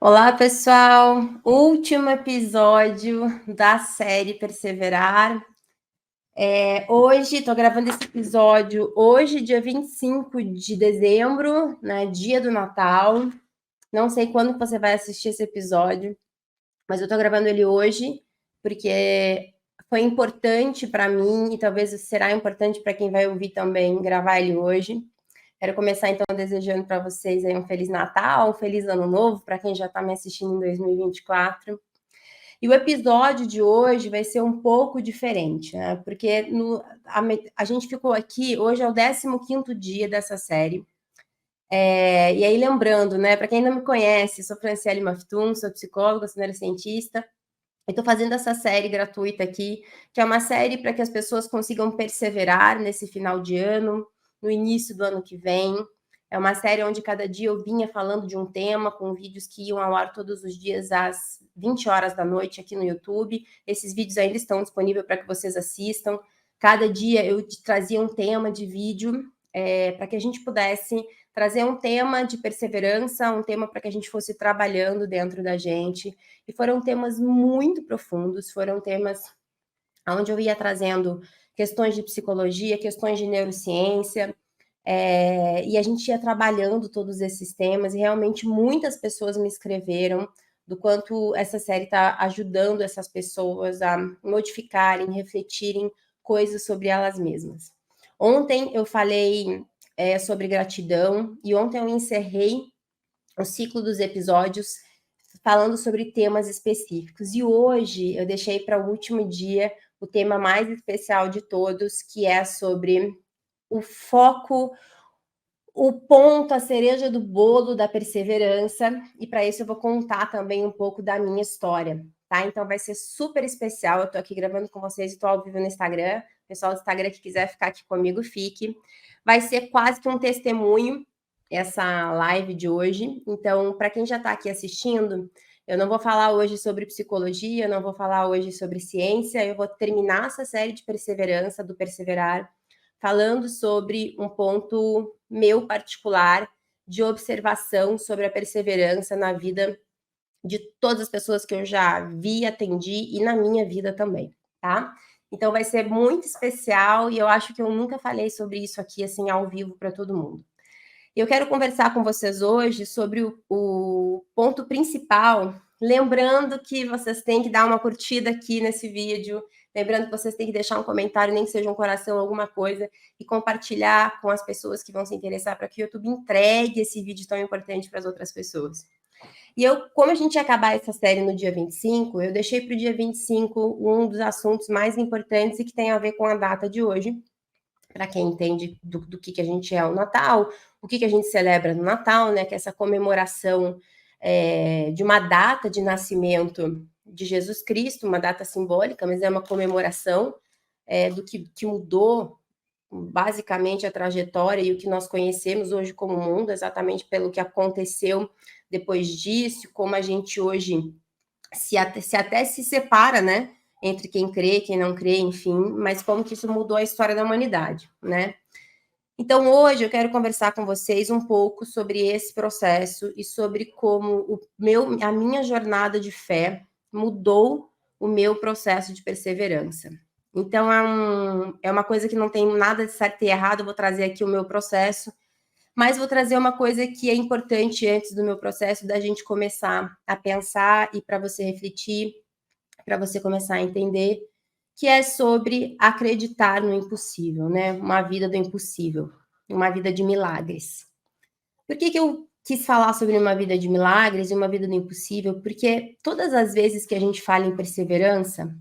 Olá, pessoal! Último episódio da série Perseverar. Hoje, estou gravando esse episódio hoje, dia 25 de dezembro, né, dia do Natal. Não sei quando você vai assistir esse episódio, mas eu estou gravando ele hoje, porque foi importante para mim e talvez será importante para quem vai ouvir também gravar ele hoje. Quero começar, então, desejando para vocês aí um Feliz Natal, um Feliz Ano Novo, para quem já está me assistindo em 2024. E o episódio de hoje vai ser um pouco diferente, né? Porque a gente ficou aqui, hoje é o 15º dia dessa série. E aí, lembrando, né, para quem não me conhece, sou Franciele Maftum, sou psicóloga, sou neurocientista. Eu estou fazendo essa série gratuita aqui, que é uma série para que as pessoas consigam perseverar nesse final de ano, no início do ano que vem. É uma série onde cada dia eu vinha falando de um tema, com vídeos que iam ao ar todos os dias às 20 horas da noite aqui no YouTube. Esses vídeos ainda estão disponíveis para que vocês assistam. Cada dia eu trazia um tema de vídeo para que a gente pudesse trazer um tema de perseverança, um tema para que a gente fosse trabalhando dentro da gente. E foram temas muito profundos, foram temas onde eu ia trazendo questões de psicologia, questões de neurociência, e a gente ia trabalhando todos esses temas, e realmente muitas pessoas me escreveram do quanto essa série está ajudando essas pessoas a modificarem, refletirem coisas sobre elas mesmas. Ontem eu falei sobre gratidão, e ontem eu encerrei o ciclo dos episódios falando sobre temas específicos. E hoje eu deixei para o último dia o tema mais especial de todos, que é sobre o foco, o ponto, a cereja do bolo da perseverança. E para isso eu vou contar também um pouco da minha história, tá? Então vai ser super especial. Eu estou aqui gravando com vocês e estou ao vivo no Instagram. O pessoal do Instagram que quiser ficar aqui comigo, fique. Vai ser quase que um testemunho essa live de hoje. Então, para quem já está aqui assistindo, eu não vou falar hoje sobre psicologia, eu não vou falar hoje sobre ciência, eu vou terminar essa série de perseverança, do Perseverar, falando sobre um ponto meu particular de observação sobre a perseverança na vida de todas as pessoas que eu já vi, atendi e na minha vida também, tá? Então vai ser muito especial e eu acho que eu nunca falei sobre isso aqui assim ao vivo para todo mundo. Eu quero conversar com vocês hoje sobre o ponto principal, lembrando que vocês têm que dar uma curtida aqui nesse vídeo, lembrando que vocês têm que deixar um comentário, nem que seja um coração, alguma coisa, e compartilhar com as pessoas que vão se interessar para que o YouTube entregue esse vídeo tão importante para as outras pessoas. E como a gente ia acabar essa série no dia 25, eu deixei para o dia 25 um dos assuntos mais importantes e que tem a ver com a data de hoje, para quem entende do que a gente é o Natal, o que a gente celebra no Natal, né? Que é essa comemoração de uma data de nascimento de Jesus Cristo, uma data simbólica, mas é uma comemoração do que mudou basicamente a trajetória e o que nós conhecemos hoje como mundo, exatamente pelo que aconteceu depois disso, como a gente hoje até se separa, né? Entre quem crê, quem não crê, enfim, mas como que isso mudou a história da humanidade, né? Então, hoje eu quero conversar com vocês um pouco sobre esse processo e sobre como a minha jornada de fé mudou o meu processo de perseverança. Então, é uma coisa que não tem nada de certo e errado, eu vou trazer aqui o meu processo, mas vou trazer uma coisa que é importante antes do meu processo, da gente começar a pensar e para você refletir, para você começar a entender, que é sobre acreditar no impossível, né? Uma vida do impossível, uma vida de milagres. Por que eu quis falar sobre uma vida de milagres e uma vida do impossível? Porque todas as vezes que a gente fala em perseverança,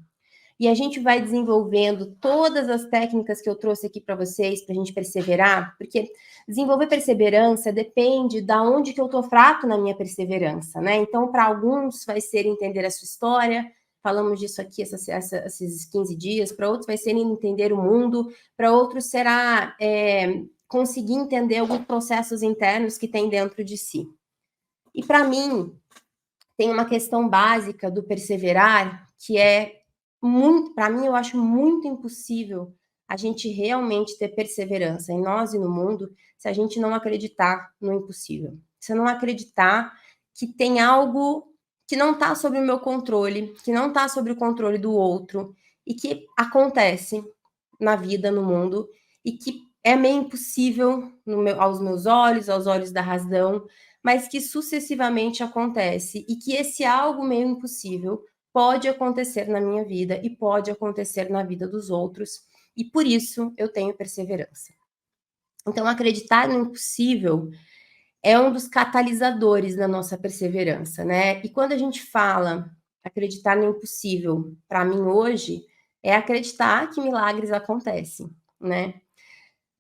e a gente vai desenvolvendo todas as técnicas que eu trouxe aqui para vocês, para a gente perseverar, porque desenvolver perseverança depende da onde que eu estou fraco na minha perseverança, né? Então, para alguns vai ser entender a sua história, falamos disso aqui esses 15 dias, para outros vai ser entender o mundo, para outros será conseguir entender alguns processos internos que tem dentro de si. E para mim, tem uma questão básica do perseverar, que é muito, para mim, eu acho muito impossível a gente realmente ter perseverança em nós e no mundo se a gente não acreditar no impossível. Se não acreditar que tem algo que não está sob o meu controle, que não está sob o controle do outro e que acontece na vida, no mundo, e que é meio impossível aos meus olhos, aos olhos da razão, mas que sucessivamente acontece e que esse algo meio impossível pode acontecer na minha vida e pode acontecer na vida dos outros, e por isso eu tenho perseverança. Então, acreditar no impossível é um dos catalisadores da nossa perseverança, né? E quando a gente fala acreditar no impossível, para mim hoje, é acreditar que milagres acontecem, né?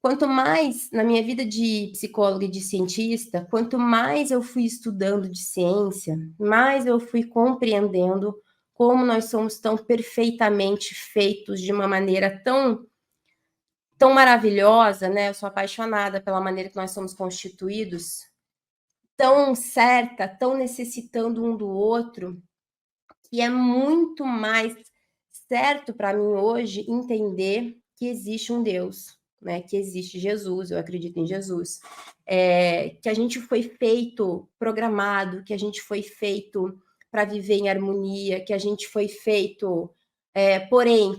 Quanto mais, na minha vida de psicóloga e de cientista, quanto mais eu fui estudando de ciência, mais eu fui compreendendo como nós somos tão perfeitamente feitos de uma maneira tão maravilhosa, né? Eu sou apaixonada pela maneira que nós somos constituídos, tão certa, tão necessitando um do outro, que é muito mais certo para mim hoje entender que existe um Deus, né? Que existe Jesus, eu acredito em Jesus, que a gente foi feito programado, que a gente foi feito para viver em harmonia, que a gente foi feito, porém,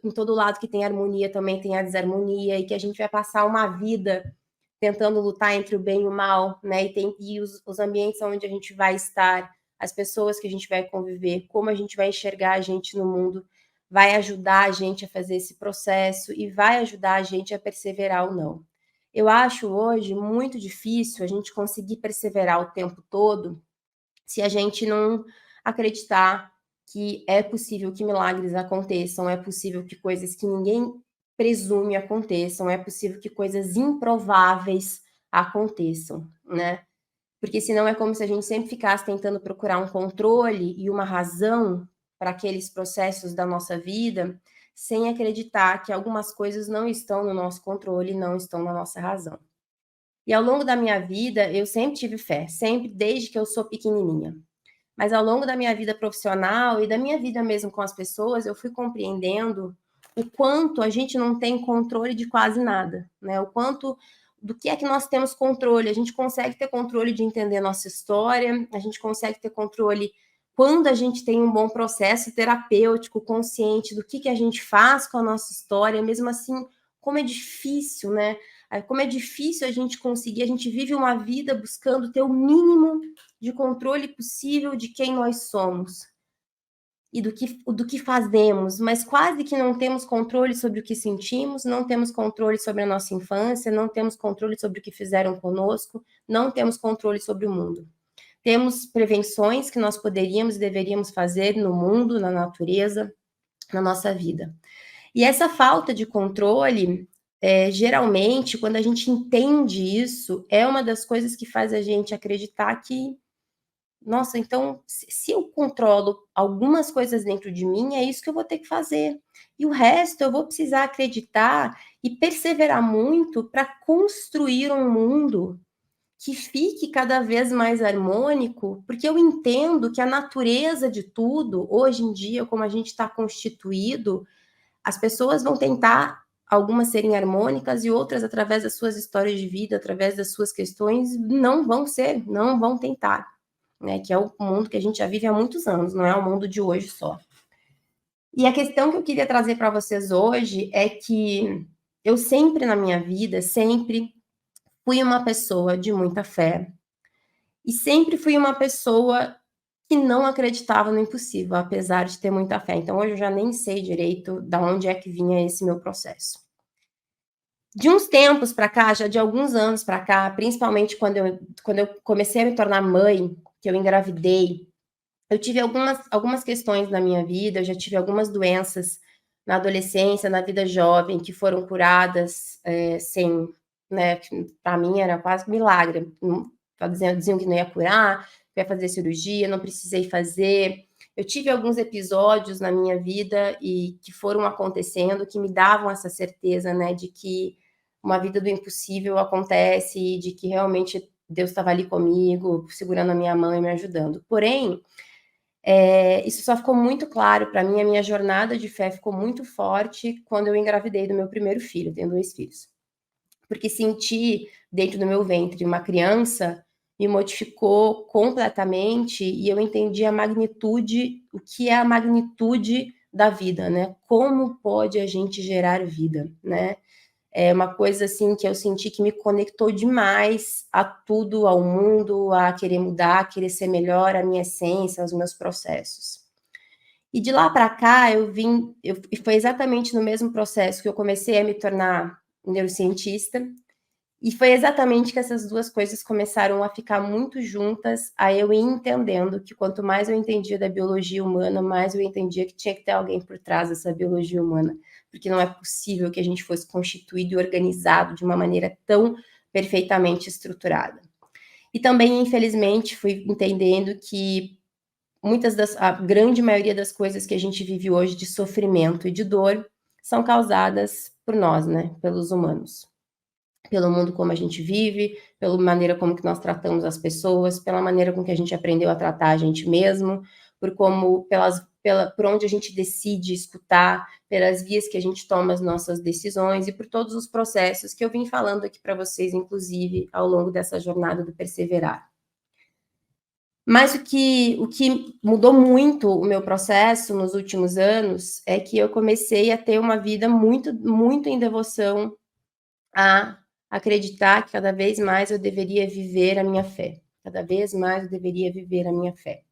em todo lado que tem harmonia também tem a desarmonia, e que a gente vai passar uma vida tentando lutar entre o bem e o mal, né? E os ambientes onde a gente vai estar, as pessoas que a gente vai conviver, como a gente vai enxergar a gente no mundo, vai ajudar a gente a fazer esse processo e vai ajudar a gente a perseverar ou não. Eu acho hoje muito difícil a gente conseguir perseverar o tempo todo se a gente não acreditar que é possível que milagres aconteçam, é possível que coisas que ninguém presume aconteçam, é possível que coisas improváveis aconteçam, né? Porque senão é como se a gente sempre ficasse tentando procurar um controle e uma razão para aqueles processos da nossa vida, sem acreditar que algumas coisas não estão no nosso controle, não estão na nossa razão. E ao longo da minha vida, eu sempre tive fé, sempre, desde que eu sou pequenininha. Mas ao longo da minha vida profissional e da minha vida mesmo com as pessoas, eu fui compreendendo o quanto a gente não tem controle de quase nada, né? O quanto do que é que nós temos controle. A gente consegue ter controle de entender nossa história, a gente consegue ter controle quando a gente tem um bom processo terapêutico, consciente do que a gente faz com a nossa história, mesmo assim, como é difícil, né? Como é difícil a gente conseguir, a gente vive uma vida buscando ter o mínimo de controle possível de quem nós somos e do que fazemos, mas quase que não temos controle sobre o que sentimos, não temos controle sobre a nossa infância, não temos controle sobre o que fizeram conosco, não temos controle sobre o mundo. Temos prevenções que nós poderíamos e deveríamos fazer no mundo, na natureza, na nossa vida. E essa falta de controle, geralmente, quando a gente entende isso, é uma das coisas que faz a gente acreditar que nossa, então, se eu controlo algumas coisas dentro de mim, é isso que eu vou ter que fazer. E o resto eu vou precisar acreditar e perseverar muito para construir um mundo que fique cada vez mais harmônico, porque eu entendo que a natureza de tudo, hoje em dia, como a gente está constituído, as pessoas vão tentar, algumas serem harmônicas e outras, através das suas histórias de vida, através das suas questões, não vão ser, não vão tentar. Né, que é o mundo que a gente já vive há muitos anos, não é o mundo de hoje só. E a questão que eu queria trazer para vocês hoje é que eu sempre na minha vida, sempre fui uma pessoa de muita fé e sempre fui uma pessoa que não acreditava no impossível, apesar de ter muita fé. Então hoje eu já nem sei direito de onde é que vinha esse meu processo. De uns tempos para cá, já de alguns anos para cá, principalmente quando eu comecei a me tornar mãe, que eu engravidei, eu tive algumas questões na minha vida, eu já tive algumas doenças na adolescência, na vida jovem, que foram curadas sem, né, para mim era quase um milagre. Diziam que não ia curar, que ia fazer cirurgia, não precisei fazer. Eu tive alguns episódios na minha vida e que foram acontecendo, que me davam essa certeza, né, de que uma vida do impossível acontece e de que realmente Deus estava ali comigo, segurando a minha mão e me ajudando. Porém, Isso só ficou muito claro para mim, a minha jornada de fé ficou muito forte quando eu engravidei do meu primeiro filho, tenho 2 filhos. Porque sentir dentro do meu ventre uma criança me modificou completamente e eu entendi a magnitude, o que é a magnitude da vida, né? Como pode a gente gerar vida, né? É uma coisa assim que eu senti que me conectou demais a tudo, ao mundo, a querer mudar, a querer ser melhor, a minha essência, os meus processos. E de lá para cá e foi exatamente no mesmo processo que eu comecei a me tornar neurocientista, e foi exatamente que essas duas coisas começaram a ficar muito juntas, aí eu ia entendendo que quanto mais eu entendia da biologia humana, mais eu entendia que tinha que ter alguém por trás dessa biologia humana, porque não é possível que a gente fosse constituído e organizado de uma maneira tão perfeitamente estruturada. E também, infelizmente, fui entendendo que a grande maioria das coisas que a gente vive hoje de sofrimento e de dor são causadas por nós, né, pelos humanos, pelo mundo como a gente vive, pela maneira como que nós tratamos as pessoas, pela maneira com que a gente aprendeu a tratar a gente mesmo, por onde a gente decide escutar, pelas vias que a gente toma as nossas decisões e por todos os processos que eu vim falando aqui para vocês, inclusive, ao longo dessa jornada do perseverar. Mas o que mudou muito o meu processo nos últimos anos é que eu comecei a ter uma vida muito, muito em devoção a acreditar que cada vez mais eu deveria viver a minha fé. Cada vez mais eu deveria viver a minha fé.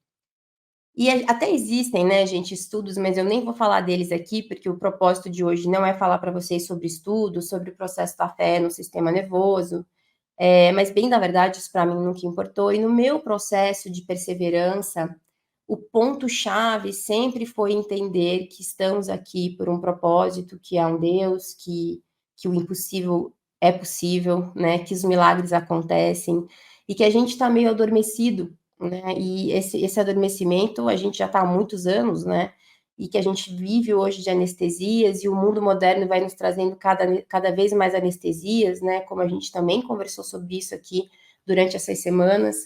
E até existem, né, gente, estudos, mas eu nem vou falar deles aqui, porque o propósito de hoje não é falar para vocês sobre estudos, sobre o processo da fé no sistema nervoso, mas bem da verdade, isso para mim nunca importou. E no meu processo de perseverança, o ponto-chave sempre foi entender que estamos aqui por um propósito, que há um Deus, que o impossível é possível, né? Que os milagres acontecem e que a gente está meio adormecido, né? E esse adormecimento a gente já está há muitos anos, né? E que a gente vive hoje de anestesias e o mundo moderno vai nos trazendo cada vez mais anestesias, né? Como a gente também conversou sobre isso aqui durante essas semanas,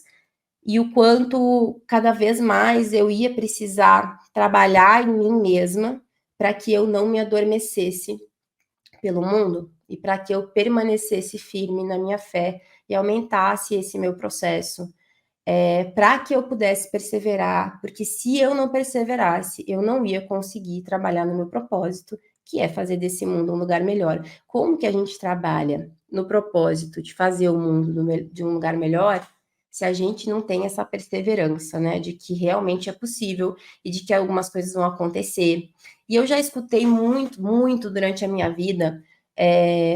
e o quanto cada vez mais eu ia precisar trabalhar em mim mesma para que eu não me adormecesse pelo mundo e para que eu permanecesse firme na minha fé e aumentasse esse meu processo, para que eu pudesse perseverar, porque se eu não perseverasse, eu não ia conseguir trabalhar no meu propósito, que é fazer desse mundo um lugar melhor. Como que a gente trabalha no propósito de fazer o mundo de um lugar melhor, se a gente não tem essa perseverança, né, de que realmente é possível e de que algumas coisas vão acontecer. E eu já escutei muito, muito durante a minha vida,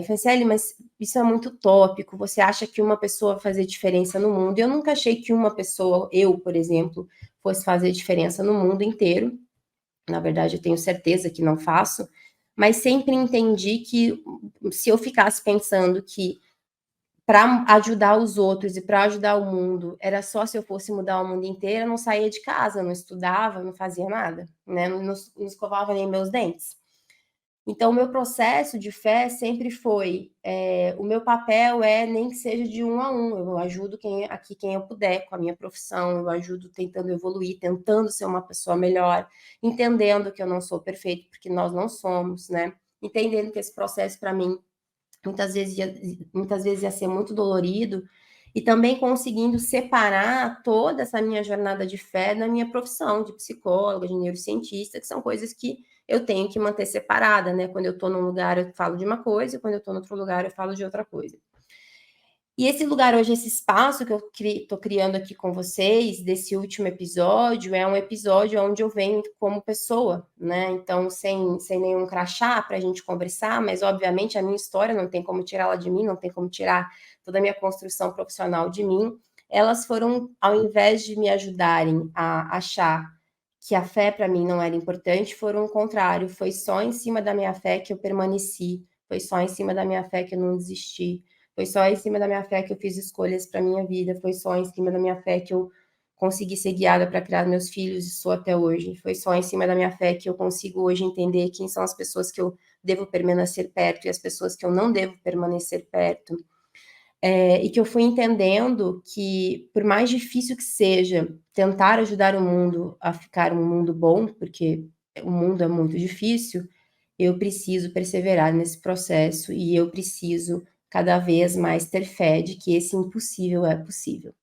Franciele, mas isso é muito tópico, você acha que uma pessoa vai fazer diferença no mundo? Eu nunca achei que uma pessoa, eu, por exemplo, fosse fazer diferença no mundo inteiro. Na verdade, eu tenho certeza que não faço, mas sempre entendi que se eu ficasse pensando que para ajudar os outros e para ajudar o mundo, era só se eu fosse mudar o mundo inteiro, eu não saía de casa, não estudava, não fazia nada, né? Não escovava nem meus dentes. Então, o meu processo de fé sempre foi, o meu papel é nem que seja de um a um, eu ajudo quem eu puder com a minha profissão, eu ajudo tentando evoluir, tentando ser uma pessoa melhor, entendendo que eu não sou perfeito, porque nós não somos, né? Entendendo que esse processo para mim muitas vezes ia ser muito dolorido, e também conseguindo separar toda essa minha jornada de fé da minha profissão de psicóloga, de neurocientista, que são coisas que eu tenho que manter separada, né? Quando eu estou num lugar, eu falo de uma coisa, e quando eu estou em outro lugar, eu falo de outra coisa. E esse lugar hoje, esse espaço que eu estou criando aqui com vocês, desse último episódio, é um episódio onde eu venho como pessoa, né? Então, sem nenhum crachá para a gente conversar, mas obviamente a minha história não tem como tirá-la de mim, não tem como tirar toda a minha construção profissional de mim. Elas foram, ao invés de me ajudarem a achar que a fé para mim não era importante, foram o contrário, foi só em cima da minha fé que eu permaneci, foi só em cima da minha fé que eu não desisti. Foi só em cima da minha fé que eu fiz escolhas para minha vida, foi só em cima da minha fé que eu consegui ser guiada para criar meus filhos e sou até hoje. Foi só em cima da minha fé que eu consigo hoje entender quem são as pessoas que eu devo permanecer perto e as pessoas que eu não devo permanecer perto. e que eu fui entendendo que, por mais difícil que seja tentar ajudar o mundo a ficar um mundo bom, porque o mundo é muito difícil, eu preciso perseverar nesse processo e eu preciso cada vez mais ter fé de que esse impossível é possível.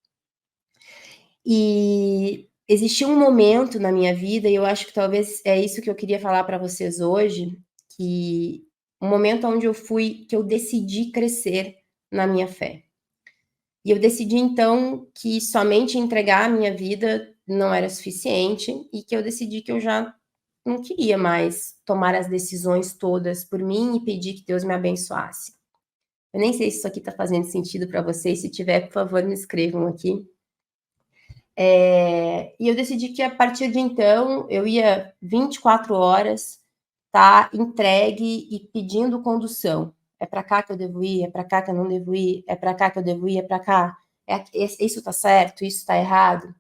E existiu um momento na minha vida, e eu acho que talvez é isso que eu queria falar para vocês hoje, que um momento onde que eu decidi crescer na minha fé. E eu decidi então que somente entregar a minha vida não era suficiente e que eu decidi que eu já não queria mais tomar as decisões todas por mim e pedir que Deus me abençoasse. Eu nem sei se isso aqui está fazendo sentido para vocês, se tiver, por favor, me escrevam aqui. E eu decidi que a partir de então eu ia 24 horas estar entregue e pedindo condução. É para cá que eu devo ir, é para cá que eu não devo ir, é para cá que eu devo ir, é para cá. Isso está certo, isso está errado.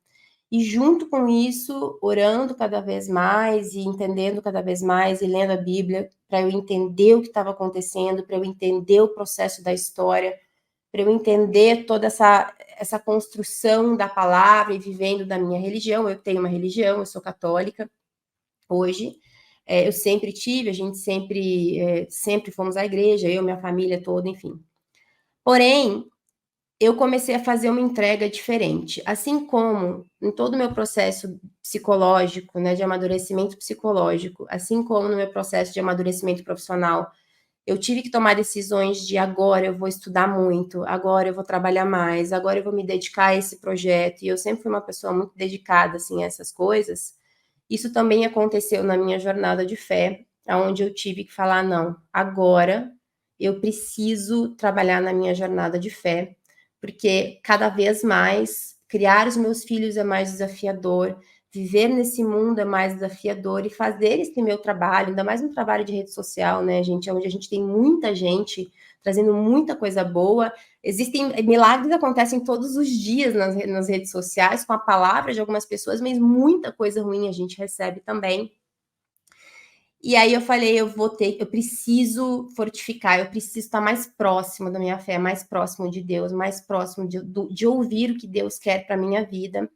E junto com isso, orando cada vez mais e entendendo cada vez mais e lendo a Bíblia para eu entender o que estava acontecendo, para eu entender o processo da história, para eu entender toda essa construção da palavra e vivendo da minha religião. Eu tenho uma religião, eu sou católica hoje. Eu sempre tive, a gente sempre fomos à igreja, eu, minha família toda, enfim. Porém, eu comecei a fazer uma entrega diferente. Assim como em todo o meu processo psicológico, né, de amadurecimento psicológico, assim como no meu processo de amadurecimento profissional, eu tive que tomar decisões de agora eu vou estudar muito, agora eu vou trabalhar mais, agora eu vou me dedicar a esse projeto. E eu sempre fui uma pessoa muito dedicada assim a essas coisas. Isso também aconteceu na minha jornada de fé, onde eu tive que falar não, agora eu preciso trabalhar na minha jornada de fé, porque cada vez mais criar os meus filhos é mais desafiador, viver nesse mundo é mais desafiador e fazer esse meu trabalho, ainda mais um trabalho de rede social, né, gente, onde a gente tem muita gente trazendo muita coisa boa. Existem milagres, acontecem todos os dias nas redes sociais com a palavra de algumas pessoas, mas muita coisa ruim a gente recebe também. E aí eu falei, eu preciso fortificar, eu preciso estar mais próximo da minha fé, mais próximo de Deus, mais próximo de ouvir o que Deus quer para minha vida.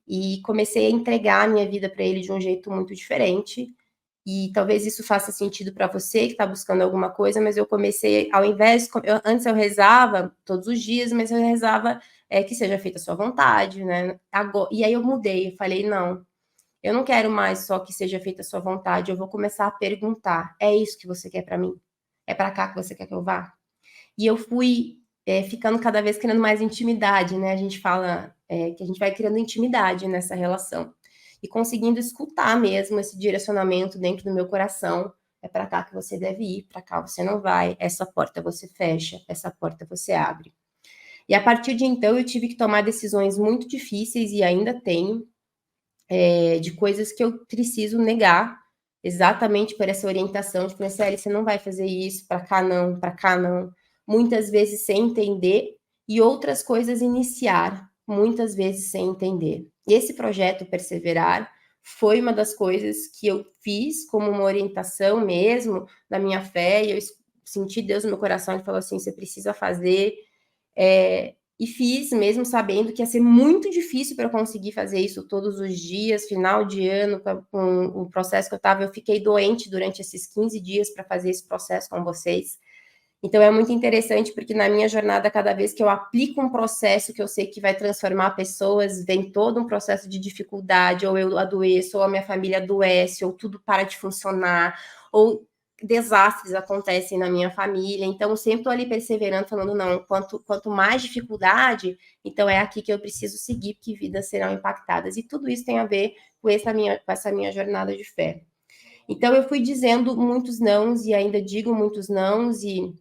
E comecei a entregar a minha vida para Ele de um jeito muito diferente. E talvez isso faça sentido para você que está buscando alguma coisa, mas eu comecei, ao invés, antes eu rezava todos os dias, mas eu rezava que seja feita a sua vontade, né? Agora, e aí eu mudei, eu falei, não, eu não quero mais só que seja feita a sua vontade, eu vou começar a perguntar, é isso que você quer para mim? É para cá que você quer que eu vá? E eu fui ficando cada vez criando mais intimidade, né? A gente fala que a gente vai criando intimidade nessa relação. E conseguindo escutar mesmo esse direcionamento dentro do meu coração. É para cá que você deve ir, para cá você não vai, essa porta você fecha, essa porta você abre. E a partir de então eu tive que tomar decisões muito difíceis e ainda tenho, de coisas que eu preciso negar, exatamente por essa orientação de Franciele, você não vai fazer isso, para cá não, muitas vezes sem entender, e outras coisas iniciar, muitas vezes sem entender. E esse projeto Perseverar foi uma das coisas que eu fiz como uma orientação mesmo da minha fé, e eu senti Deus no meu coração, ele falou assim, você precisa fazer, e fiz, mesmo sabendo que ia ser muito difícil para eu conseguir fazer isso todos os dias, final de ano, com o processo que eu estava. Eu fiquei doente durante esses 15 dias para fazer esse processo com vocês. Então é muito interessante, porque na minha jornada, cada vez que eu aplico um processo que eu sei que vai transformar pessoas, vem todo um processo de dificuldade, ou eu adoeço, ou a minha família adoece, ou tudo para de funcionar, ou desastres acontecem na minha família. Então, eu sempre estou ali perseverando, falando, não, quanto mais dificuldade, então é aqui que eu preciso seguir, porque vidas serão impactadas. E tudo isso tem a ver com essa minha jornada de fé. Então, eu fui dizendo muitos nãos, e ainda digo muitos nãos, e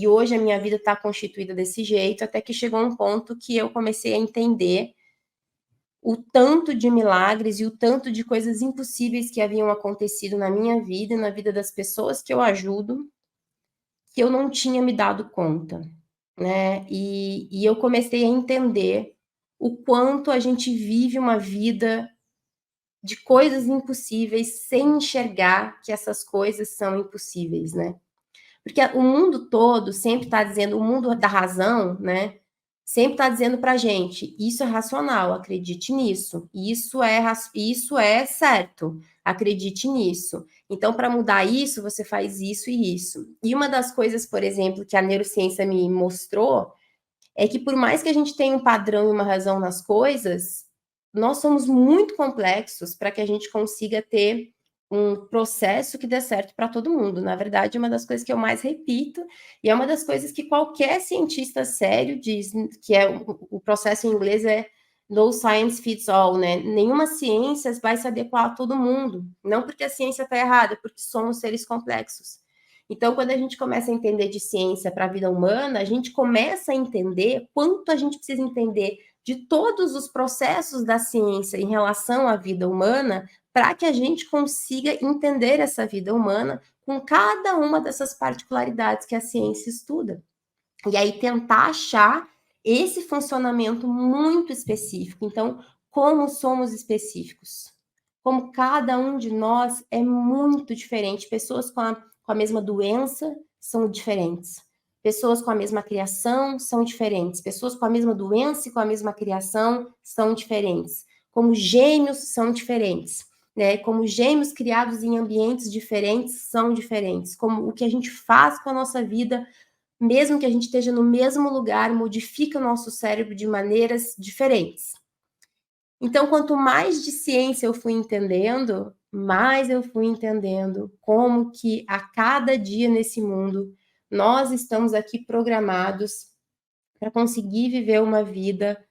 hoje a minha vida está constituída desse jeito, até que chegou um ponto que eu comecei a entender o tanto de milagres e o tanto de coisas impossíveis que haviam acontecido na minha vida e na vida das pessoas que eu ajudo, que eu não tinha me dado conta, né? E eu comecei a entender o quanto a gente vive uma vida de coisas impossíveis sem enxergar que essas coisas são impossíveis, né? Porque o mundo todo sempre está dizendo, o mundo da razão, né? Sempre está dizendo para a gente, isso é racional, acredite nisso. Isso é certo, acredite nisso. Então, para mudar isso, você faz isso e isso. E uma das coisas, por exemplo, que a neurociência me mostrou é que por mais que a gente tenha um padrão e uma razão nas coisas, nós somos muito complexos para que a gente consiga ter um processo que dê certo para todo mundo. Na verdade, é uma das coisas que eu mais repito, e é uma das coisas que qualquer cientista sério diz, que é o processo em inglês é no science fits all, né? Nenhuma ciência vai se adequar a todo mundo. Não porque a ciência está errada, porque somos seres complexos. Então, quando a gente começa a entender de ciência para a vida humana, a gente começa a entender quanto a gente precisa entender de todos os processos da ciência em relação à vida humana, para que a gente consiga entender essa vida humana com cada uma dessas particularidades que a ciência estuda. E aí tentar achar esse funcionamento muito específico. Então, como somos específicos? Como cada um de nós é muito diferente. Pessoas com a mesma doença são diferentes. Pessoas com a mesma criação são diferentes. Pessoas com a mesma doença e com a mesma criação são diferentes. Como gêmeos são diferentes. Né? Como gêmeos criados em ambientes diferentes são diferentes. Como o que a gente faz com a nossa vida, mesmo que a gente esteja no mesmo lugar, modifica o nosso cérebro de maneiras diferentes. Então, quanto mais de ciência eu fui entendendo, mais eu fui entendendo como que a cada dia nesse mundo nós estamos aqui programados para conseguir viver uma vida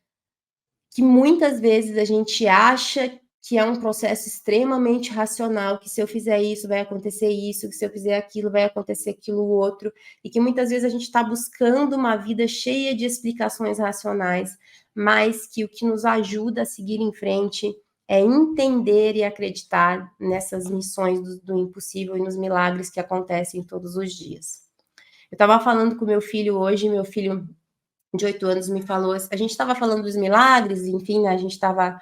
que muitas vezes a gente acha que é um processo extremamente racional, que se eu fizer isso vai acontecer isso, que se eu fizer aquilo vai acontecer aquilo outro, e que muitas vezes a gente está buscando uma vida cheia de explicações racionais, mas que o que nos ajuda a seguir em frente é entender e acreditar nessas missões do impossível e nos milagres que acontecem todos os dias. Eu estava falando com meu filho hoje, meu filho de 8 anos me falou, a gente estava falando dos milagres, enfim, a gente estava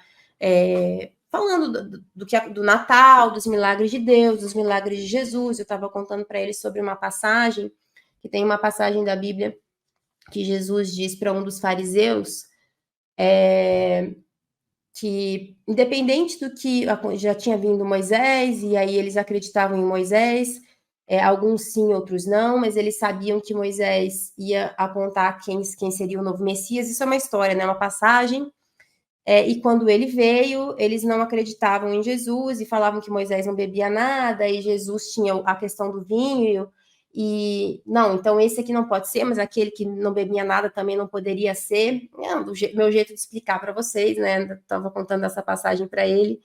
falando do Natal, dos milagres de Deus, dos milagres de Jesus. Eu estava contando para ele sobre uma passagem, que tem uma passagem da Bíblia que Jesus diz para um dos fariseus que, independente do que já tinha vindo Moisés, e aí eles acreditavam em Moisés, alguns sim, outros não, mas eles sabiam que Moisés ia apontar quem seria o novo Messias. Isso é uma história, né? Uma passagem. E quando ele veio, eles não acreditavam em Jesus e falavam que Moisés não bebia nada, e Jesus tinha a questão do vinho, e não, então esse aqui não pode ser, mas aquele que não bebia nada também não poderia ser. Meu jeito de explicar para vocês, né? Estava contando essa passagem para ele,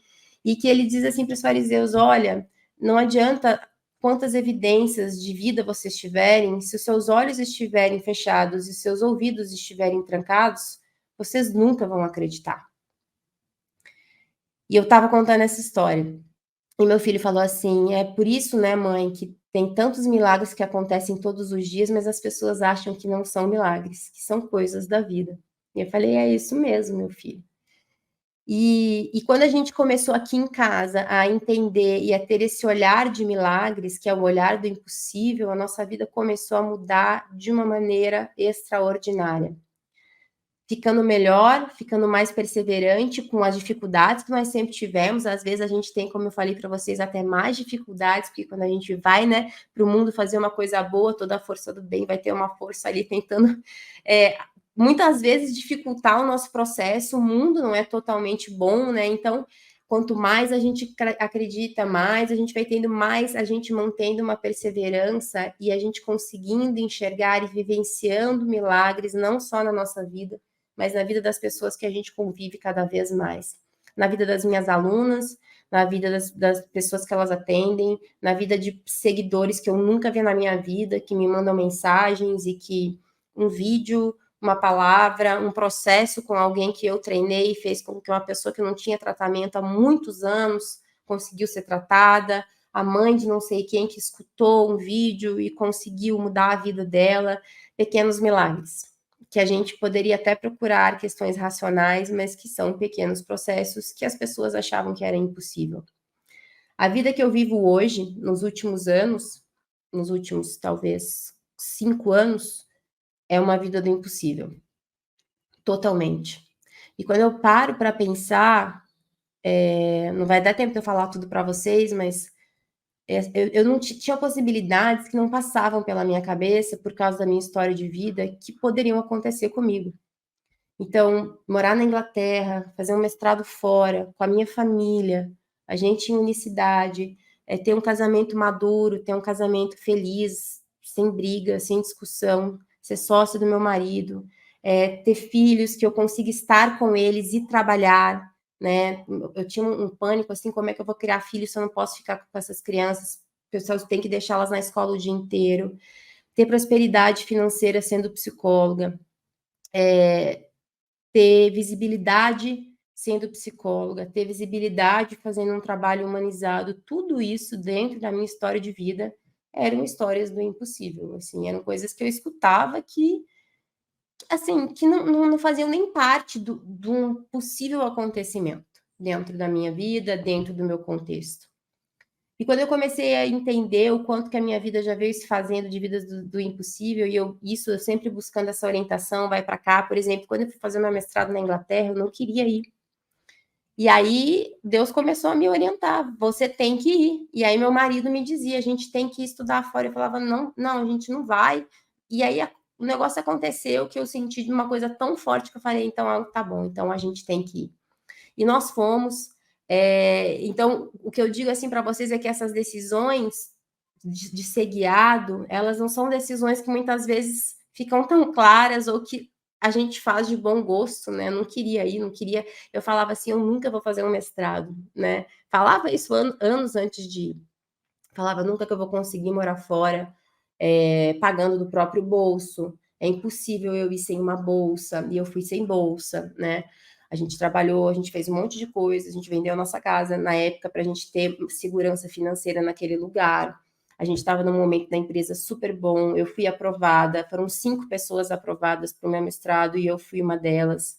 e que ele diz assim para os fariseus: olha, não adianta quantas evidências de vida vocês tiverem, se os seus olhos estiverem fechados e seus ouvidos estiverem trancados, vocês nunca vão acreditar. E eu estava contando essa história. E meu filho falou assim: é por isso, né, mãe, que tem tantos milagres que acontecem todos os dias, mas as pessoas acham que não são milagres, que são coisas da vida. E eu falei: é isso mesmo, meu filho. E quando a gente começou aqui em casa a entender e a ter esse olhar de milagres, que é o olhar do impossível, a nossa vida começou a mudar de uma maneira extraordinária. Ficando melhor, ficando mais perseverante com as dificuldades que nós sempre tivemos. Às vezes a gente tem, como eu falei para vocês, até mais dificuldades, porque quando a gente vai, né, para o mundo fazer uma coisa boa, toda a força do bem vai ter uma força ali tentando, muitas vezes, dificultar o nosso processo. O mundo não é totalmente bom, né? Então, quanto mais a gente acredita, mais a gente vai tendo, mais a gente mantendo uma perseverança e a gente conseguindo enxergar e vivenciando milagres, não só na nossa vida, mas na vida das pessoas que a gente convive cada vez mais. Na vida das minhas alunas, na vida das pessoas que elas atendem, na vida de seguidores que eu nunca vi na minha vida, que me mandam mensagens e que um vídeo, uma palavra, um processo com alguém que eu treinei e fez com que uma pessoa que não tinha tratamento há muitos anos conseguiu ser tratada, a mãe de não sei quem que escutou um vídeo e conseguiu mudar a vida dela, pequenos milagres que a gente poderia até procurar questões racionais, mas que são pequenos processos que as pessoas achavam que era impossível. A vida que eu vivo hoje, nos últimos anos, nos últimos, talvez, 5 anos, é uma vida do impossível, totalmente. E quando eu paro para pensar, não vai dar tempo de eu falar tudo para vocês, mas eu não tinha possibilidades que não passavam pela minha cabeça por causa da minha história de vida que poderiam acontecer comigo. Então, morar na Inglaterra, fazer um mestrado fora, com a minha família, a gente em unicidade, ter um casamento maduro, ter um casamento feliz, sem briga, sem discussão, ser sócio do meu marido, ter filhos que eu consiga estar com eles e trabalhar, né? Eu tinha um pânico, assim, como é que eu vou criar filhos se eu não posso ficar com essas crianças? O pessoal tem que deixá-las na escola o dia inteiro. Ter prosperidade financeira sendo psicóloga, ter visibilidade sendo psicóloga, ter visibilidade fazendo um trabalho humanizado, tudo isso dentro da minha história de vida eram histórias do impossível, assim, eram coisas que eu escutava que, assim, que não faziam nem parte de um possível acontecimento dentro da minha vida, dentro do meu contexto. E quando eu comecei a entender o quanto que a minha vida já veio se fazendo de vidas do impossível, e eu sempre buscando essa orientação, vai para cá, por exemplo, quando eu fui fazer meu mestrado na Inglaterra, eu não queria ir. E aí Deus começou a me orientar, você tem que ir. E aí meu marido me dizia, a gente tem que estudar fora. Eu falava, não, não, a gente não vai. E aí o negócio aconteceu que eu senti de uma coisa tão forte que eu falei, então tá bom, então a gente tem que ir. E nós fomos. Então, o que eu digo assim para vocês é que essas decisões de ser guiado, elas não são decisões que muitas vezes ficam tão claras ou que a gente faz de bom gosto, né? Eu não queria ir, não queria. Eu falava assim, eu nunca vou fazer um mestrado, né? Falava isso anos antes de ir. Falava nunca que eu vou conseguir morar fora, pagando do próprio bolso. É impossível eu ir sem uma bolsa, e eu fui sem bolsa, né? A gente trabalhou, a gente fez um monte de coisa, a gente vendeu a nossa casa na época para a gente ter segurança financeira naquele lugar. A gente estava num momento da empresa super bom, eu fui aprovada, foram 5 pessoas aprovadas para o meu mestrado e eu fui uma delas.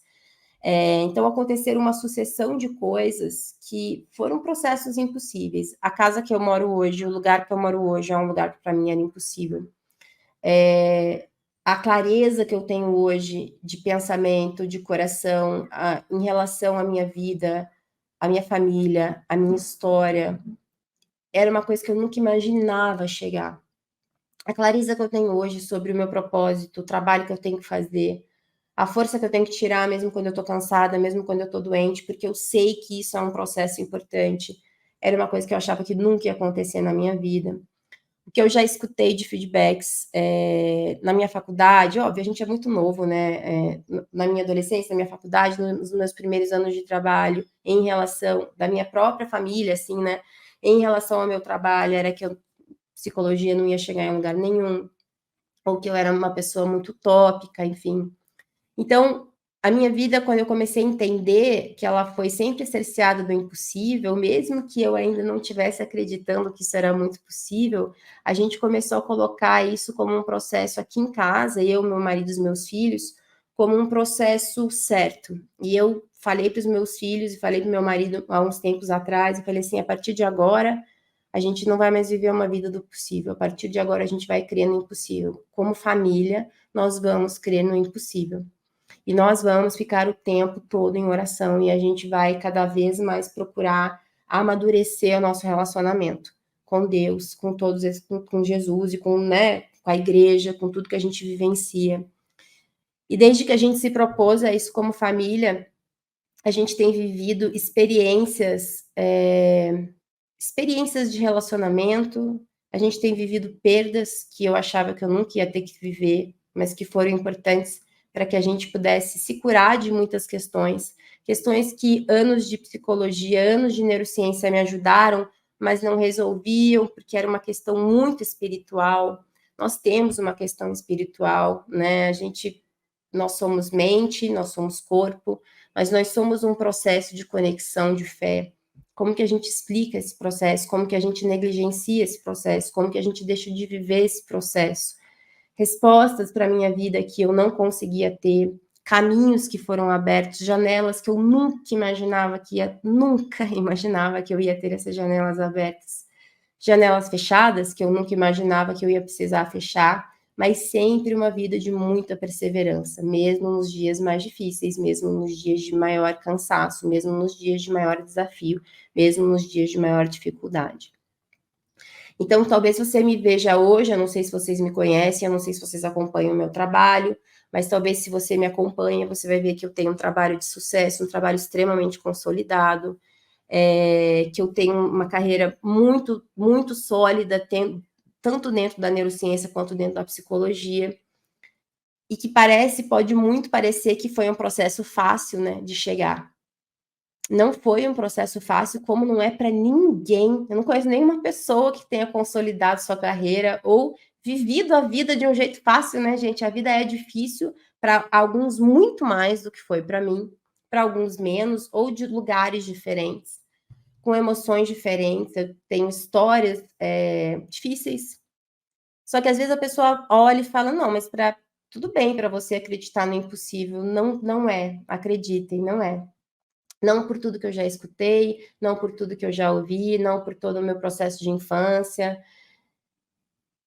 Então aconteceram uma sucessão de coisas que foram processos impossíveis. A casa que eu moro hoje, o lugar que eu moro hoje é um lugar que para mim era impossível. A clareza que eu tenho hoje de pensamento, de coração, em relação à minha vida, à minha família, à minha história, era uma coisa que eu nunca imaginava chegar. A clareza que eu tenho hoje sobre o meu propósito, o trabalho que eu tenho que fazer, a força que eu tenho que tirar, mesmo quando eu tô cansada, mesmo quando eu tô doente, porque eu sei que isso é um processo importante. Era uma coisa que eu achava que nunca ia acontecer na minha vida. O que eu já escutei de feedbacks na minha faculdade, óbvio, a gente é muito novo, né? Na minha adolescência, na minha faculdade, nos meus primeiros anos de trabalho, em relação da minha própria família, assim, né? Em relação ao meu trabalho, era que psicologia não ia chegar em lugar nenhum, ou que eu era uma pessoa muito utópica, enfim. Então, a minha vida, quando eu comecei a entender que ela foi sempre cerceada do impossível, mesmo que eu ainda não estivesse acreditando que isso era muito possível, a gente começou a colocar isso como um processo aqui em casa, eu, meu marido e os meus filhos, como um processo certo. E eu falei para os meus filhos e falei para o meu marido há uns tempos atrás, e falei assim, a partir de agora, a gente não vai mais viver uma vida do possível, a partir de agora a gente vai crer no impossível. Como família, nós vamos crer no impossível. E nós vamos ficar o tempo todo em oração e a gente vai cada vez mais procurar amadurecer o nosso relacionamento com Deus, com todos esses, com Jesus e com, né, com a igreja, com tudo que a gente vivencia. E desde que a gente se propôs a isso como família, a gente tem vivido experiências de relacionamento, a gente tem vivido perdas que eu achava que eu nunca ia ter que viver, mas que foram importantes para que a gente pudesse se curar de muitas questões que anos de psicologia, anos de neurociência me ajudaram, mas não resolviam, porque era uma questão muito espiritual. Nós temos uma questão espiritual, né? Nós somos mente, nós somos corpo, mas nós somos um processo de conexão de fé. Como que a gente explica esse processo? Como que a gente negligencia esse processo? Como que a gente deixa de viver esse processo? Respostas para a minha vida que eu não conseguia ter, caminhos que foram abertos, janelas que eu nunca imaginava que eu ia ter essas janelas abertas. janelas fechadas, que eu nunca imaginava que eu ia precisar fechar, mas sempre uma vida de muita perseverança, mesmo nos dias mais difíceis, mesmo nos dias de maior cansaço, mesmo nos dias de maior desafio, mesmo nos dias de maior dificuldade. Então, talvez você me veja hoje, eu não sei se vocês me conhecem, eu não sei se vocês acompanham o meu trabalho, mas talvez se você me acompanha, você vai ver que eu tenho um trabalho de sucesso, um trabalho extremamente consolidado, que eu tenho uma carreira muito, muito sólida, tanto dentro da neurociência quanto dentro da psicologia, e que pode muito parecer que foi um processo fácil, né, de chegar. Não foi um processo fácil, como não é para ninguém. Eu não conheço nenhuma pessoa que tenha consolidado sua carreira ou vivido a vida de um jeito fácil, né, gente? A vida é difícil para alguns muito mais do que foi para mim, para alguns menos, ou de lugares diferentes, com emoções diferentes. Eu tenho histórias difíceis. Só que às vezes a pessoa olha e fala: não, mas tudo bem para você acreditar no impossível. Não, não é. Acreditem, não é. Não por tudo que eu já escutei, não por tudo que eu já ouvi, não por todo o meu processo de infância,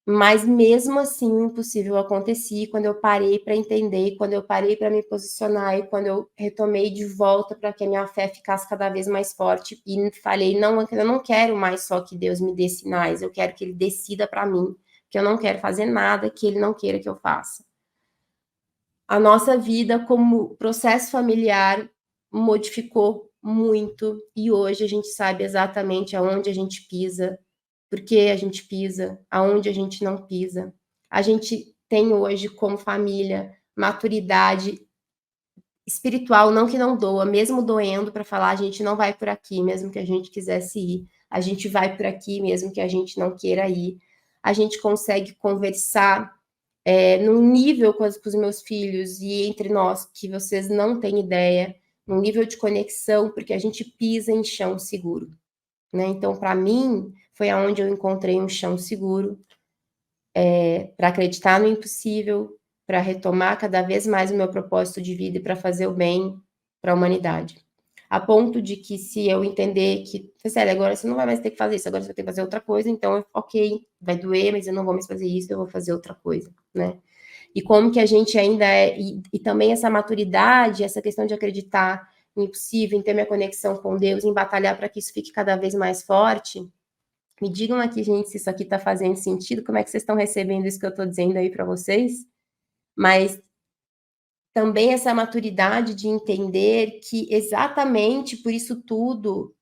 mas mesmo assim o impossível acontecia quando eu parei para entender, quando eu parei para me posicionar e quando eu retomei de volta para que a minha fé ficasse cada vez mais forte e falei, não, eu não quero mais só que Deus me dê sinais, eu quero que Ele decida para mim, que eu não quero fazer nada que Ele não queira que eu faça. A nossa vida como processo familiar modificou muito e hoje a gente sabe exatamente aonde a gente pisa, por que a gente pisa, aonde a gente não pisa. A gente tem hoje como família maturidade espiritual, não que não doa, mesmo doendo para falar a gente não vai por aqui, mesmo que a gente quisesse ir, a gente vai por aqui, mesmo que a gente não queira ir. A gente consegue conversar num nível com os meus filhos e entre nós que vocês não têm ideia, num nível de conexão, porque a gente pisa em chão seguro, né? Então, para mim, foi aonde eu encontrei um chão seguro, para acreditar no impossível, para retomar cada vez mais o meu propósito de vida e para fazer o bem para a humanidade. A ponto de que se eu entender que, sério, agora você não vai mais ter que fazer isso, agora você vai ter que fazer outra coisa, então, ok, vai doer, mas eu não vou mais fazer isso, eu vou fazer outra coisa, né? E como que a gente ainda e também essa maturidade, essa questão de acreditar em impossível, em ter minha conexão com Deus, em batalhar para que isso fique cada vez mais forte. Me digam aqui, gente, se isso aqui está fazendo sentido, como é que vocês estão recebendo isso que eu estou dizendo aí para vocês? Mas também essa maturidade de entender que exatamente por isso tudo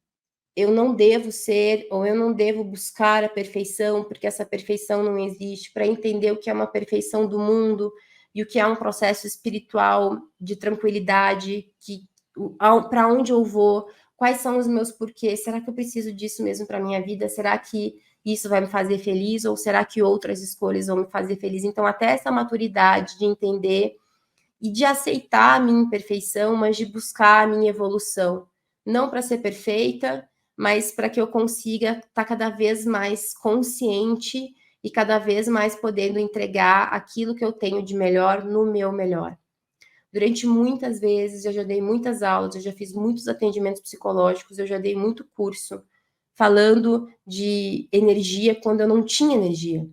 eu não devo ser, ou eu não devo buscar a perfeição, porque essa perfeição não existe, para entender o que é uma perfeição do mundo e o que é um processo espiritual de tranquilidade, para onde eu vou, quais são os meus porquês, será que eu preciso disso mesmo para a minha vida? Será que isso vai me fazer feliz ou será que outras escolhas vão me fazer feliz? Então, até essa maturidade de entender e de aceitar a minha imperfeição, mas de buscar a minha evolução. Não para ser perfeita, mas para que eu consiga estar cada vez mais consciente e cada vez mais podendo entregar aquilo que eu tenho de melhor no meu melhor. Durante muitas vezes, eu já dei muitas aulas, eu já fiz muitos atendimentos psicológicos, eu já dei muito curso falando de energia quando eu não tinha energia,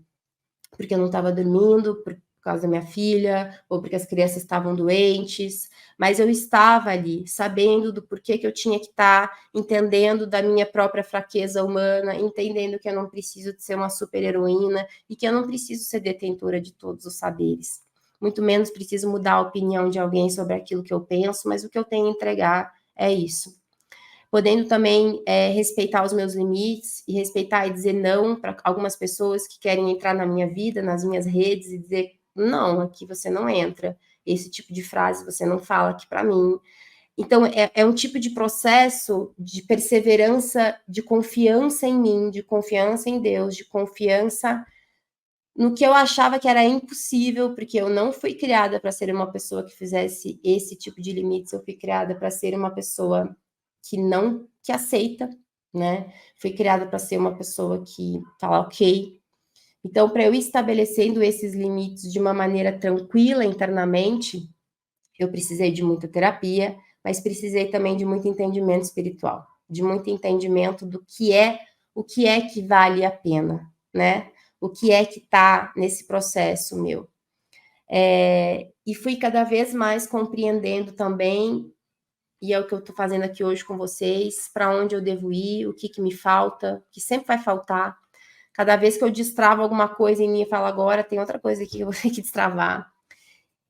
porque eu não estava dormindo, por causa da minha filha, ou porque as crianças estavam doentes, mas eu estava ali, sabendo do porquê que eu tinha que estar, entendendo da minha própria fraqueza humana, entendendo que eu não preciso de ser uma super-heroína e que eu não preciso ser detentora de todos os saberes. Muito menos preciso mudar a opinião de alguém sobre aquilo que eu penso, mas o que eu tenho a entregar é isso. Podendo também respeitar os meus limites e respeitar e dizer não para algumas pessoas que querem entrar na minha vida, nas minhas redes e dizer não, aqui você não entra, esse tipo de frase você não fala aqui para mim. Então, é um tipo de processo de perseverança, de confiança em mim, de confiança em Deus, de confiança no que eu achava que era impossível, porque eu não fui criada para ser uma pessoa que fizesse esse tipo de limites, eu fui criada para ser uma pessoa que aceita, né? Fui criada para ser uma pessoa que fala ok. Então, para eu ir estabelecendo esses limites de uma maneira tranquila internamente, eu precisei de muita terapia, mas precisei também de muito entendimento espiritual, de muito entendimento do que é o que é que vale a pena, né? O que é que está nesse processo meu. E fui cada vez mais compreendendo também, e é o que eu estou fazendo aqui hoje com vocês, para onde eu devo ir, o que me falta, que sempre vai faltar. Cada vez que eu destravo alguma coisa em mim, eu falo, agora tem outra coisa aqui que eu vou ter que destravar.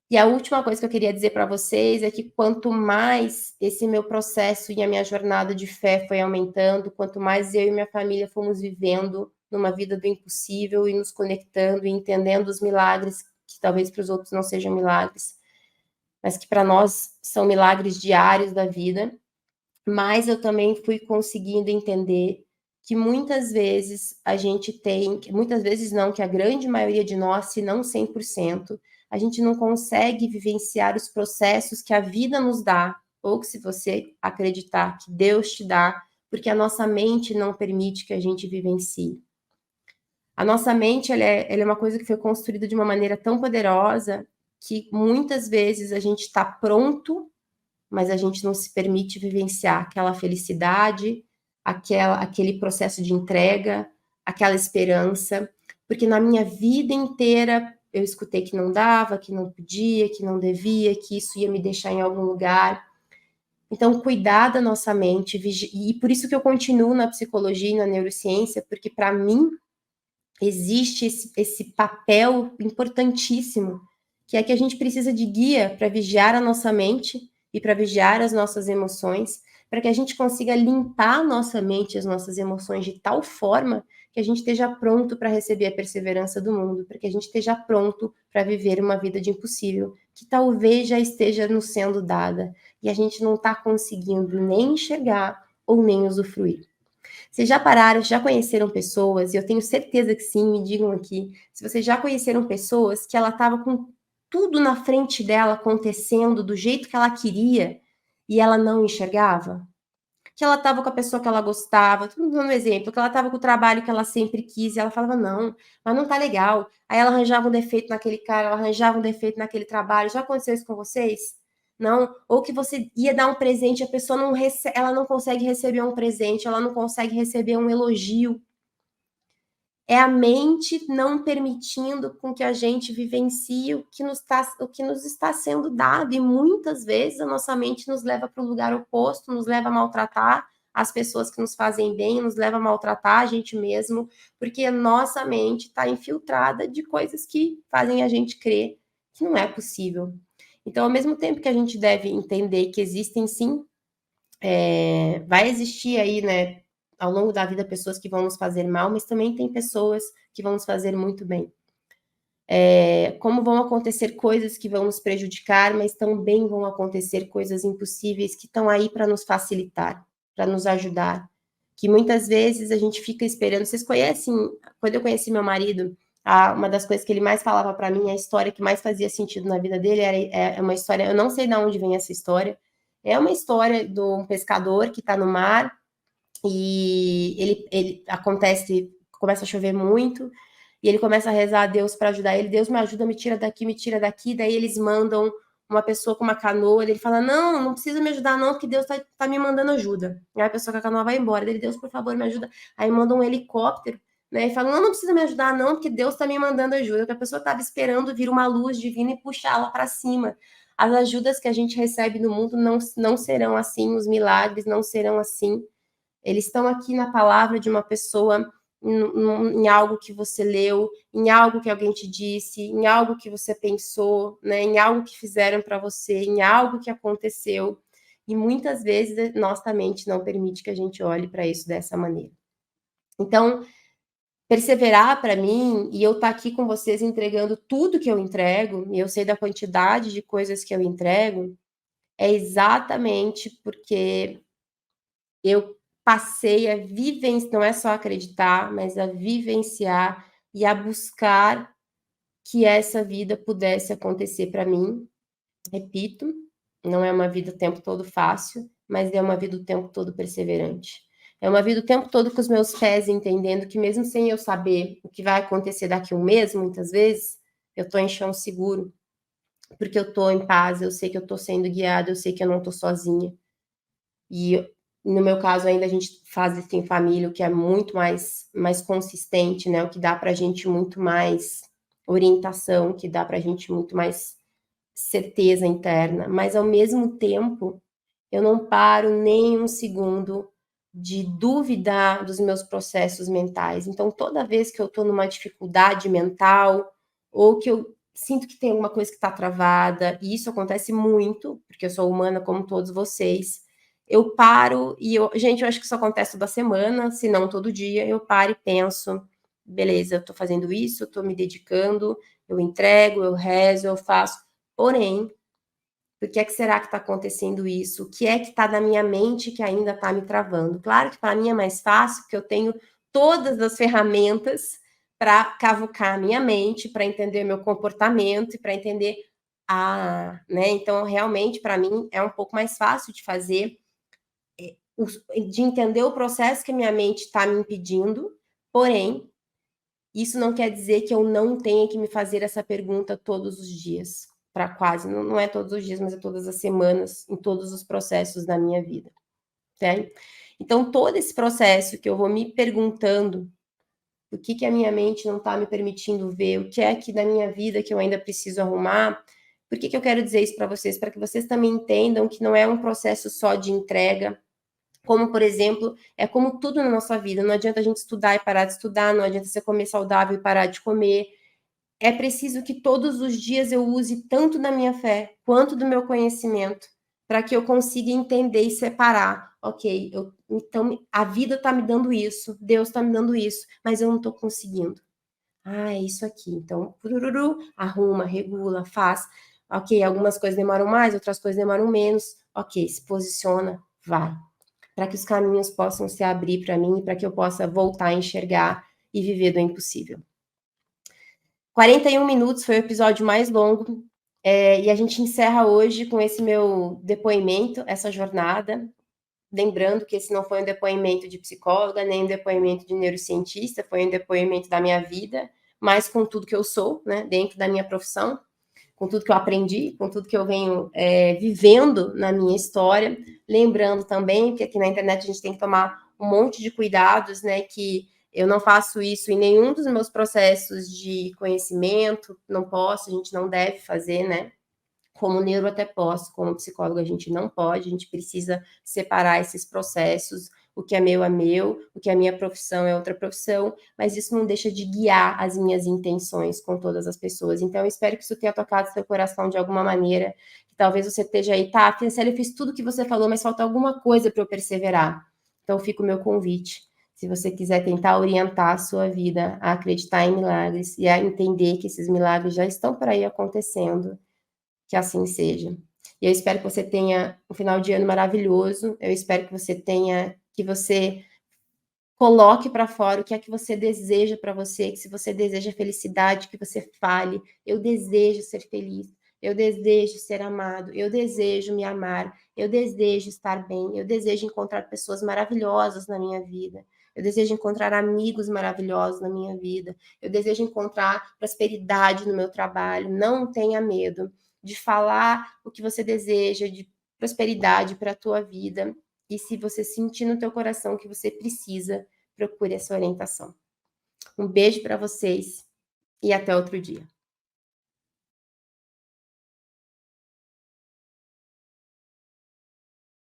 E a última coisa que eu queria dizer para vocês é que quanto mais esse meu processo e a minha jornada de fé foi aumentando, quanto mais eu e minha família fomos vivendo numa vida do impossível e nos conectando e entendendo os milagres, que talvez para os outros não sejam milagres, mas que para nós são milagres diários da vida, mas eu também fui conseguindo entender que muitas vezes a gente tem, muitas vezes não, que a grande maioria de nós, se não 100%, a gente não consegue vivenciar os processos que a vida nos dá, ou que se você acreditar que Deus te dá, porque a nossa mente não permite que a gente vivencie. A nossa mente, ela é uma coisa que foi construída de uma maneira tão poderosa que muitas vezes a gente está pronto, mas a gente não se permite vivenciar aquela felicidade, aquele processo de entrega, aquela esperança, porque na minha vida inteira eu escutei que não dava, que não podia, que não devia, que isso ia me deixar em algum lugar. Então, cuidar da nossa mente, e por isso que eu continuo na psicologia e na neurociência, porque para mim existe esse papel importantíssimo, que é que a gente precisa de guia para vigiar a nossa mente e para vigiar as nossas emoções, para que a gente consiga limpar a nossa mente e as nossas emoções de tal forma que a gente esteja pronto para receber a perseverança do mundo, para que a gente esteja pronto para viver uma vida de impossível, que talvez já esteja nos sendo dada, e a gente não está conseguindo nem enxergar ou nem usufruir. Vocês já pararam, já conheceram pessoas, e eu tenho certeza que sim, me digam aqui, se vocês já conheceram pessoas que ela estava com tudo na frente dela acontecendo do jeito que ela queria e ela não enxergava? Que ela estava com a pessoa que ela gostava, tô dando um exemplo, que ela estava com o trabalho que ela sempre quis, e ela falava, não, mas não tá legal. Aí ela arranjava um defeito naquele cara, ela arranjava um defeito naquele trabalho. Já aconteceu isso com vocês? Não? Ou que você ia dar um presente, a pessoa não ela não consegue receber um presente, ela não consegue receber um elogio. É a mente não permitindo com que a gente vivencie o que nos está sendo dado. E muitas vezes a nossa mente nos leva para o lugar oposto, nos leva a maltratar as pessoas que nos fazem bem, nos leva a maltratar a gente mesmo, porque a nossa mente está infiltrada de coisas que fazem a gente crer que não é possível. Então, ao mesmo tempo que a gente deve entender que existem sim, vai existir aí, né, ao longo da vida, pessoas que vão nos fazer mal, mas também tem pessoas que vão nos fazer muito bem. Como vão acontecer coisas que vão nos prejudicar, mas também vão acontecer coisas impossíveis que estão aí para nos facilitar, para nos ajudar. Que muitas vezes a gente fica esperando. Vocês conhecem, quando eu conheci meu marido, uma das coisas que ele mais falava para mim, a história que mais fazia sentido na vida dele é uma história, eu não sei de onde vem essa história, é uma história de um pescador que está no mar e ele começa a chover muito, e ele começa a rezar a Deus para ajudar ele. Deus me ajuda, me tira daqui, me tira daqui. Daí eles mandam uma pessoa com uma canoa, ele fala, não, não precisa me ajudar não, porque Deus tá me mandando ajuda. Aí a pessoa com a canoa vai embora, ele, Deus, por favor, me ajuda. Aí manda um helicóptero, né, e fala, não, não precisa me ajudar não, porque Deus tá me mandando ajuda, que a pessoa estava esperando vir uma luz divina e puxá-la para cima. As ajudas que a gente recebe no mundo não serão assim, os milagres não serão assim. Eles estão aqui na palavra de uma pessoa, em algo que você leu, em algo que alguém te disse, em algo que você pensou, né, em algo que fizeram para você, em algo que aconteceu. E muitas vezes nossa mente não permite que a gente olhe para isso dessa maneira. Então, perseverar para mim, e eu estar aqui com vocês entregando tudo que eu entrego, e eu sei da quantidade de coisas que eu entrego, é exatamente porque eu passei a vivenciar, não é só acreditar, mas a vivenciar e a buscar que essa vida pudesse acontecer para mim. Repito, não é uma vida o tempo todo fácil, mas é uma vida o tempo todo perseverante. É uma vida o tempo todo com os meus pés entendendo que mesmo sem eu saber o que vai acontecer daqui a um mês, muitas vezes, eu estou em chão seguro, porque eu estou em paz, eu sei que eu estou sendo guiada, eu sei que eu não estou sozinha. E No meu caso, ainda a gente faz isso em família, o que é muito mais consistente, né? O que dá para a gente muito mais orientação, que dá para a gente muito mais certeza interna. Mas, ao mesmo tempo, eu não paro nem um segundo de duvidar dos meus processos mentais. Então, toda vez que eu estou numa dificuldade mental, ou que eu sinto que tem alguma coisa que está travada, e isso acontece muito, porque eu sou humana como todos vocês, eu paro e gente, eu acho que isso acontece toda semana, se não todo dia, eu paro e penso, beleza, eu estou fazendo isso, eu estou me dedicando, eu entrego, eu rezo, eu faço, porém, por que é que será que está acontecendo isso? O que é que está na minha mente que ainda está me travando? Claro que para mim é mais fácil, porque eu tenho todas as ferramentas para cavucar a minha mente, para entender meu comportamento e para entender, né? Então, realmente, para mim, é um pouco mais fácil de fazer, de entender o processo que a minha mente está me impedindo, porém, isso não quer dizer que eu não tenha que me fazer essa pergunta todos os dias, para quase, não é todos os dias, mas é todas as semanas, em todos os processos da minha vida, certo? Então, todo esse processo que eu vou me perguntando o que a minha mente não está me permitindo ver, o que é que na minha vida que eu ainda preciso arrumar, por que eu quero dizer isso para vocês? Para que vocês também entendam que não é um processo só de entrega, como, por exemplo, é como tudo na nossa vida. Não adianta a gente estudar e parar de estudar, não adianta você comer saudável e parar de comer. É preciso que todos os dias eu use tanto da minha fé quanto do meu conhecimento para que eu consiga entender e separar. Ok, então a vida está me dando isso, Deus está me dando isso, mas eu não estou conseguindo. É isso aqui. Então, purururu, arruma, regula, faz. Ok, algumas coisas demoram mais, outras coisas demoram menos. Ok, se posiciona, vai para que os caminhos possam se abrir para mim, para que eu possa voltar a enxergar e viver do impossível. 41 minutos foi o episódio mais longo, e a gente encerra hoje com esse meu depoimento, essa jornada. Lembrando que esse não foi um depoimento de psicóloga, nem um depoimento de neurocientista, foi um depoimento da minha vida, mas com tudo que eu sou, né, dentro da minha profissão, com tudo que eu aprendi, com tudo que eu venho vivendo na minha história. Lembrando também que aqui na internet a gente tem que tomar um monte de cuidados, né? Que eu não faço isso em nenhum dos meus processos de conhecimento, não posso, a gente não deve fazer, né? Como neuro até posso, como psicólogo a gente não pode, a gente precisa separar esses processos, o que é meu, o que é minha profissão é outra profissão, mas isso não deixa de guiar as minhas intenções com todas as pessoas. Então, eu espero que isso tenha tocado seu coração de alguma maneira, que talvez você esteja aí, tá, Franciele, eu fiz tudo que você falou, mas falta alguma coisa para eu perseverar. Então, fica o meu convite. Se você quiser tentar orientar a sua vida a acreditar em milagres e a entender que esses milagres já estão por aí acontecendo, que assim seja. E eu espero que você tenha um final de ano maravilhoso. Eu espero que você coloque para fora o que é que você deseja para você, que se você deseja felicidade, que você fale, eu desejo ser feliz, eu desejo ser amado, eu desejo me amar, eu desejo estar bem, eu desejo encontrar pessoas maravilhosas na minha vida, eu desejo encontrar amigos maravilhosos na minha vida, eu desejo encontrar prosperidade no meu trabalho. Não tenha medo de falar o que você deseja, de prosperidade para a tua vida. E se você sentir no teu coração que você precisa, procure essa orientação. Um beijo para vocês e até outro dia.